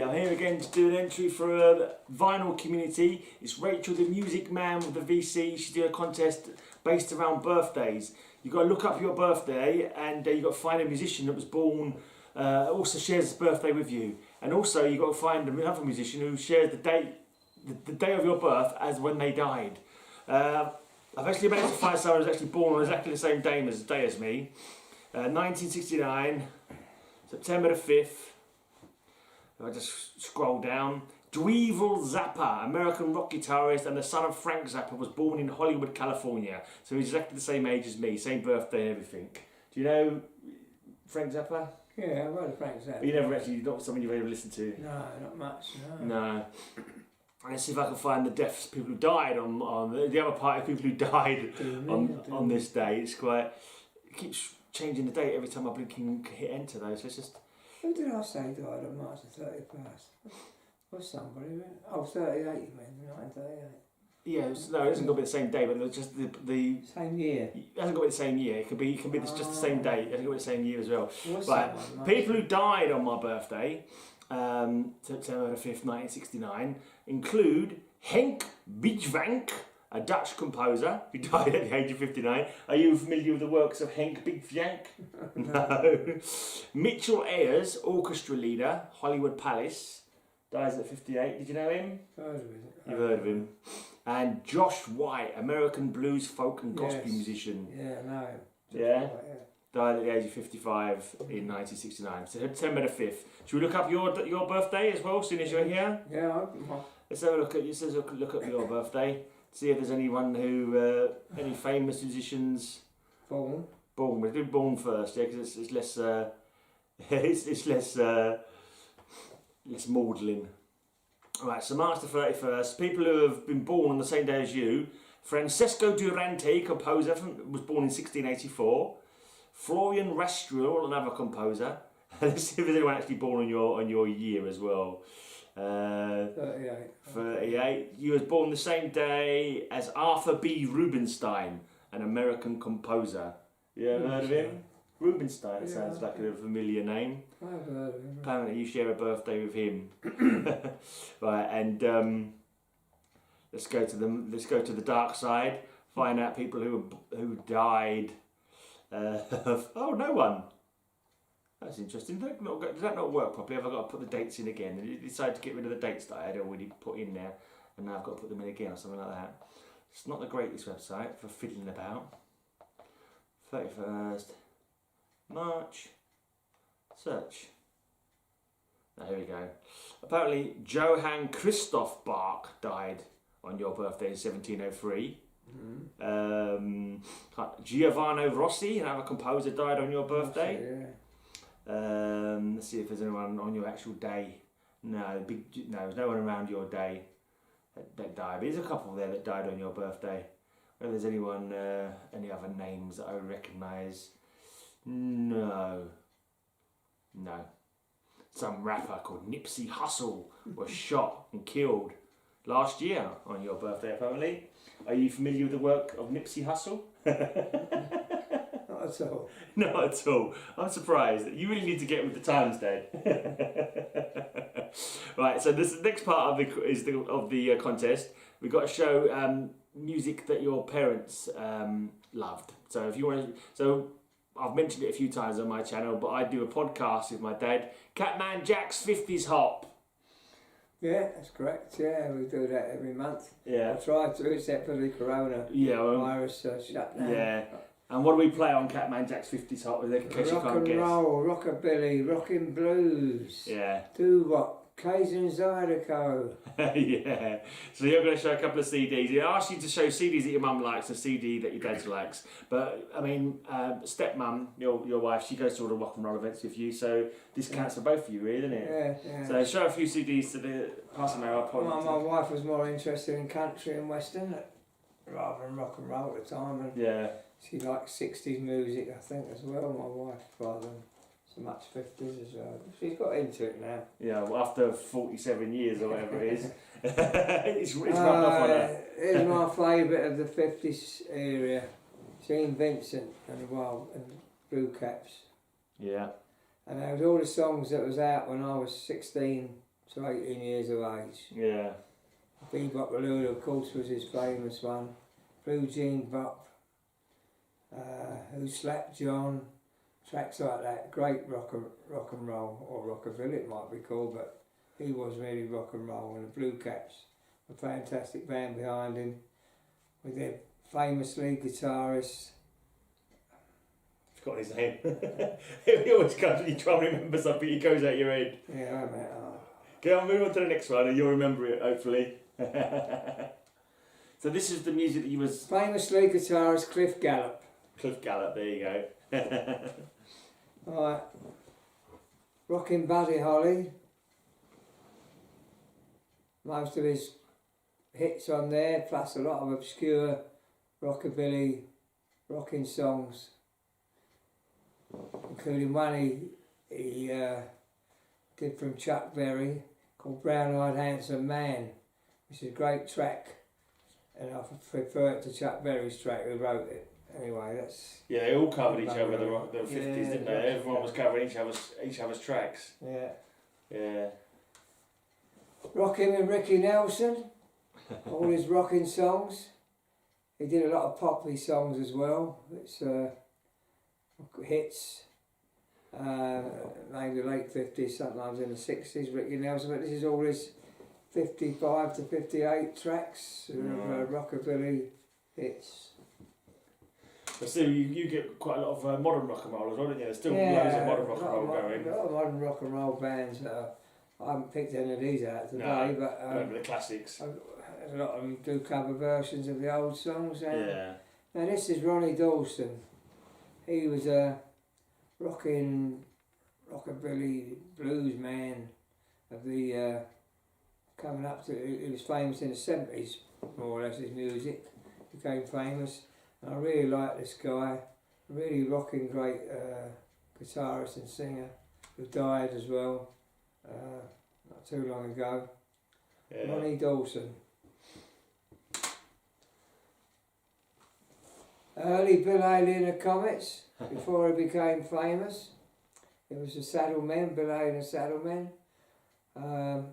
everybody, I'm here again to do an entry for a vinyl community. It's Rachel The MusicMAM VC. She's doing a contest based around birthdays. You've got to look up your birthday and you've got to find a musician that was born, also shares his birthday with you. And also you've got to find another musician who shares the day of your birth as when they died. I've actually managed to find someone who's actually born on exactly the same day as me. 1969, September the 5th. If I just scroll down. Dweevil Zappa, American rock guitarist and the son of Frank Zappa, was born in Hollywood, California. So he's exactly the same age as me, same birthday and everything. Do you know Frank Zappa? Yeah, I've heard of Frank Zappa. But you never actually, not someone you've ever listened to? No, not much, no. No. Let's see if I can find the deaths, people who died on the other part of people who died on this day. It's quite, it keeps changing the date every time I blink and hit enter though, so let's just... Who did I say died on March the 31st? Was somebody? Oh, 38 you mean, 1938. Yeah, no, it hasn't got to be the same day, but it's just the same year. It hasn't got to be the same year. It can be just the same date. It hasn't got to be the same year as well. Right, people who died on my birthday, September the 5th, 1969, include Henk Bijvank, a Dutch composer who died at the age of 59. Are you familiar with the works of Henk Bijvank? No. Mitchell Ayers, orchestra leader, Hollywood Palace, dies at 58. Did you know him? Heard of him. You've heard of him. And Josh White, American blues, folk and gospel musician. Yeah, no. Yeah? Died at the age of 55 in 1969. So September the 5th. Should we look up your birthday as well, as soon as you're here? Yeah, Let's have a look at your birthday. See if there's anyone who, any famous musicians. Born. We'll do born first, yeah, because it's less, it's less maudlin. Right, so March the 31st, people who have been born on the same day as you. Francesco Durante, composer, was born in 1684. Florian Rastriel, another composer. Let's see if there's anyone actually born on your year as well. 38. 38. You was born the same day as Arthur B. Rubinstein, an American composer. You ever heard of him? Rubinstein, it sounds like a familiar name. I've heard of him. Apparently you share a birthday with him. Right, and let's go to the dark side. Find out people who died. Oh, no one. That's interesting. Does that not work properly? Have I got to put the dates in again? And you decide to get rid of the dates that I had already put in there, and now I've got to put them in again or something like that. It's not the greatest website for fiddling about. 31st March. Search. There we go. Apparently Johann Christoph Bach died on your birthday in 1703. Giovanni Rossi, another composer, died on your birthday. Let's see if there's anyone on your actual day. No, there's no one around your day that died. But there's a couple there that died on your birthday. Whether there's anyone, any other names that I would recognise? No. Some rapper called Nipsey Hussle was shot and killed last year on your birthday, apparently. Are you familiar with the work of Nipsey Hussle? Not at all. Not at all. I'm surprised. You really need to get with the times, Dad. Right, so this next part of the contest. We've got to show music that your parents loved. So if you want to, I've mentioned it a few times on my channel, but I do a podcast with my dad, Catman Jack's 50s Hop. Yeah, that's correct. Yeah, we do that every month. Yeah. I try to, except for the coronavirus shutdown. Yeah. And what do we play on Catman Jack's 50s Hop, in case you can't guess? Rock and roll, rockabilly, rockin' blues. Yeah. Do what? Cajun Zydeco. Yeah. So you're going to show a couple of CDs. He asked you to show CDs that your mum likes, a CD that your dad likes. But, I mean, stepmum, your wife, she goes to all the rock and roll events with you, so this counts for both of you, really, doesn't it? Yeah. So show a few CDs to the person now. My wife was more interested in country and western rather than rock and roll at the time. And yeah. She liked 60s music, I think, as well, my wife, rather than so much 50s as well. She's got into it now. Yeah, well, after 47 years or whatever it is, it's rubbed off on her. Here's my favourite of the 50s area, Gene Vincent and Blue Caps. Yeah. And there was all the songs that was out when I was 16 to 18 years of age. Yeah. Bebop Baloo, of course, was his famous one. Blue Jean Bop, Who Slapped John, tracks like that. Great rock and roll, or rockabilly it might be called, but he was really rock and roll. And the Blue Caps, a fantastic band behind him, with their famous lead guitarist. I've forgotten his name. He always comes when you try and remember something, he goes out your head. Yeah, I mean, Okay, I'll move on to the next one and you'll remember it, hopefully. So this is the music that you was... famous lead guitarist Cliff Gallup. Cliff Gallup, there you go. Alright. Rockin' Buddy Holly. Most of his hits on there, plus a lot of obscure rockabilly rocking songs, including one he did from Chuck Berry called Brown Eyed Handsome Man, which is a great track, and I prefer it to Chuck Berry's track who wrote it. Anyway, that's... yeah, they all covered each other, the 50s, didn't they? Everyone was covering each other's tracks. Yeah. Yeah. Rockin' with Ricky Nelson, all his rocking songs. He did a lot of poppy songs as well. It's hits, maybe late 50s, sometimes in the 60s, Ricky Nelson, but this is all his 55 to 58 tracks of rockabilly hits. But still, you get quite a lot of modern rock and roll as well, don't you? There's still loads of modern rock and roll going. A lot of modern rock and roll bands. I haven't picked any of these out today, but the classics. A lot of them do cover versions of the old songs. Yeah. Now this is Ronnie Dawson. He was a rockabilly blues man of the coming up to. He was famous in the 70s, more or less. His music became famous. And I really like this guy. Really rocking, great guitarist and singer who died as well. Not too long ago. Yeah. Ronnie Dawson. Early Bill Haley and the Comets, before he became famous. It was the Saddlemen, Bill Haley and the Saddlemen. Not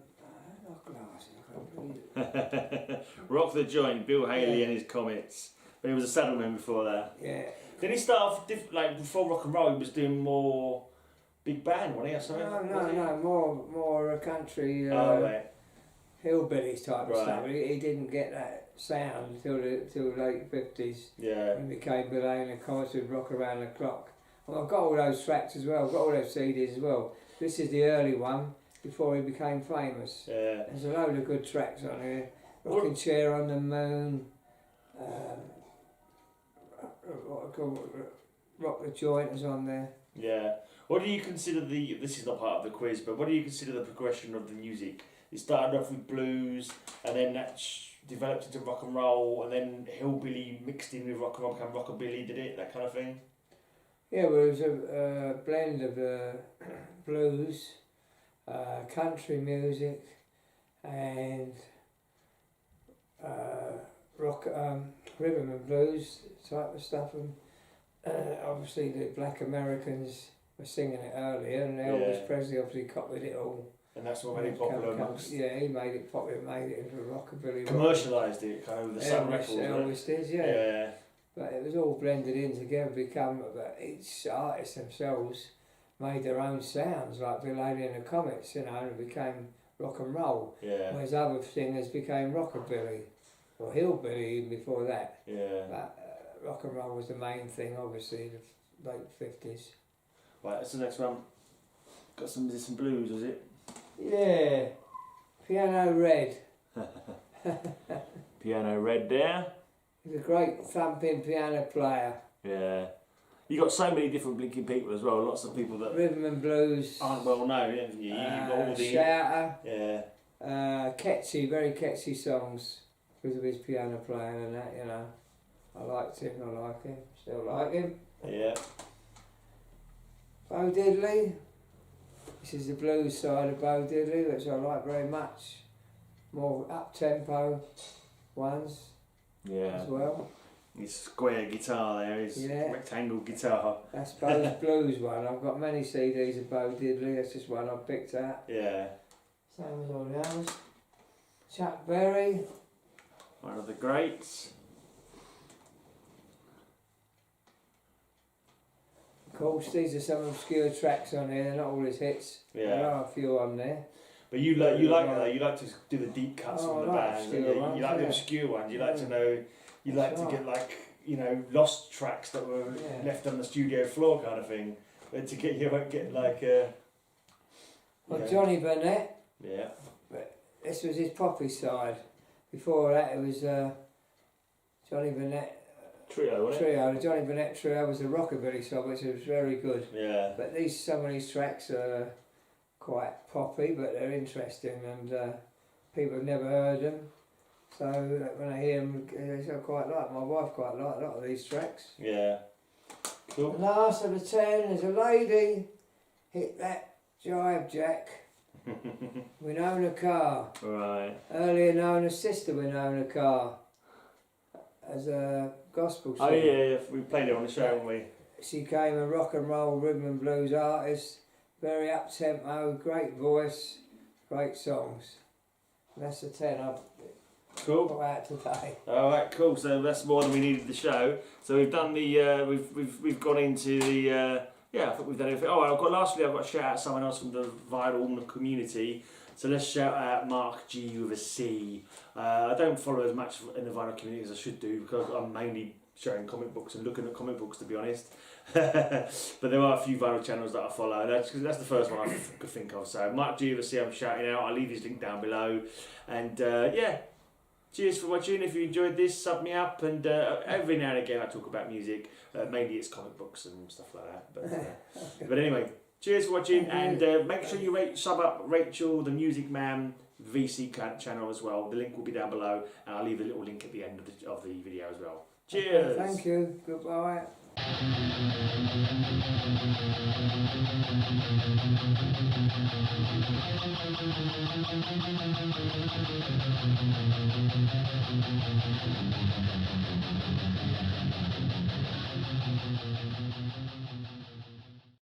glasses, I can't read it. Rock the Joint, Bill Haley and his Comets. But he was a Saddleman before that. Yeah. Did he start off, like before rock and roll, he was doing more big band, wasn't he, or something? No, more country, hillbillies type of stuff. He didn't get that sound until the late 50s. Yeah. When he became Bill Haley and the Comets with Rock Around the Clock. Well, I've got all those tracks as well, I've got all those CDs as well. This is the early one, before he became famous. Yeah. There's a load of good tracks on here. Rocking Chair on the Moon, Rock the Joint is on there. Yeah. What do you consider this is not part of the quiz, but what do you consider the progression of the music? It started off with blues, and then that developed into rock and roll, and then hillbilly mixed in with rock and roll, became rockabilly, did it? That kind of thing? Yeah, well, it was a blend of blues, country music, and rock, rhythm and blues type of stuff. And obviously the Black Americans were singing it earlier, and Elvis Presley obviously copied it all. And that's what made it popular amongst... Yeah, he made it popular, made it into a rockabilly. Commercialised it, kind of with the Sun Records. Elvis did, yeah. But it was all blended in together, but each artist themselves made their own sounds, like Bill Haley and the Comets, and it became rock and roll. Yeah. Whereas other singers became rockabilly, or hillbilly even before that. Yeah. But rock and roll was the main thing, obviously, the late 50s. Right, that's the next one. Got some blues, was it? Yeah. Piano Red. Piano Red there. He's a great thumping piano player. Yeah. You got so many different blinking people as well. Lots of people that rhythm and blues aren't well known, haven't you? You've got all the Shouter. Yeah. Catchy, very catchy songs because of his piano playing and that. You know, I liked him. I like him. Still like him. Yeah. Bo Diddley. This is the blues side of Bo Diddley, which I like very much. More up-tempo ones. Yeah. As well. His square guitar there, his rectangle guitar. That's Bo's blues one. I've got many CDs of Bo Diddley. That's just one I picked out. Yeah. Same as all the others. Chuck Berry. One of the greats. Of course, these are some obscure tracks on here. They're not all his hits. Yeah. There are a few on there. But you like to do the deep cuts Oh, from the I like band. obscure ones, You like the yeah. obscure ones. You like to know. You That's like to right. get like lost tracks that were Yeah. left on the studio floor kind of thing. But to get like Well, Johnny Burnett. Yeah. This was his poppy side. Before that, it was Johnny Burnett Trio, wasn't it? Trio. The Johnny Burnett Trio was a rockabilly side, which was very good. Yeah. But some of these tracks are quite poppy, but they're interesting, and people have never heard them. So when I hear them, I quite like. My wife quite like a lot of these tracks. Yeah. Cool. The last of the 10 is a lady. Hit that jive jack. Winona Carr. Right. Earlier known as Sister Winona Carr. As a gospel singer. Oh yeah, we played it on the show, haven't we? She came a rock and roll, rhythm and blues artist. Very up tempo, great voice, great songs. And that's the 10 I've Cool. got out today. All right, cool. So that's more than we needed the show. So we've done the we've gone into the I think we've done everything. Oh, I've got to shout out someone else from the vinyl community. So let's shout out Marc G with a C. I don't follow as much in the vinyl community as I should do because I'm mainly sharing comic books and looking at comic books, to be honest. But there are a few vinyl channels that I follow. That's the first one I could think of. So Marc G with a C, I'm shouting out. I'll leave his link down below. And cheers for watching. If you enjoyed this, sub me up. And every now and again I talk about music. Mainly it's comic books and stuff like that. But anyway, cheers for watching. And make sure you sub up Rachel The MusicMAM VC channel as well. The link will be down below. And I'll leave a little link at the end of the video as well. Cheers. Okay, thank you. Goodbye.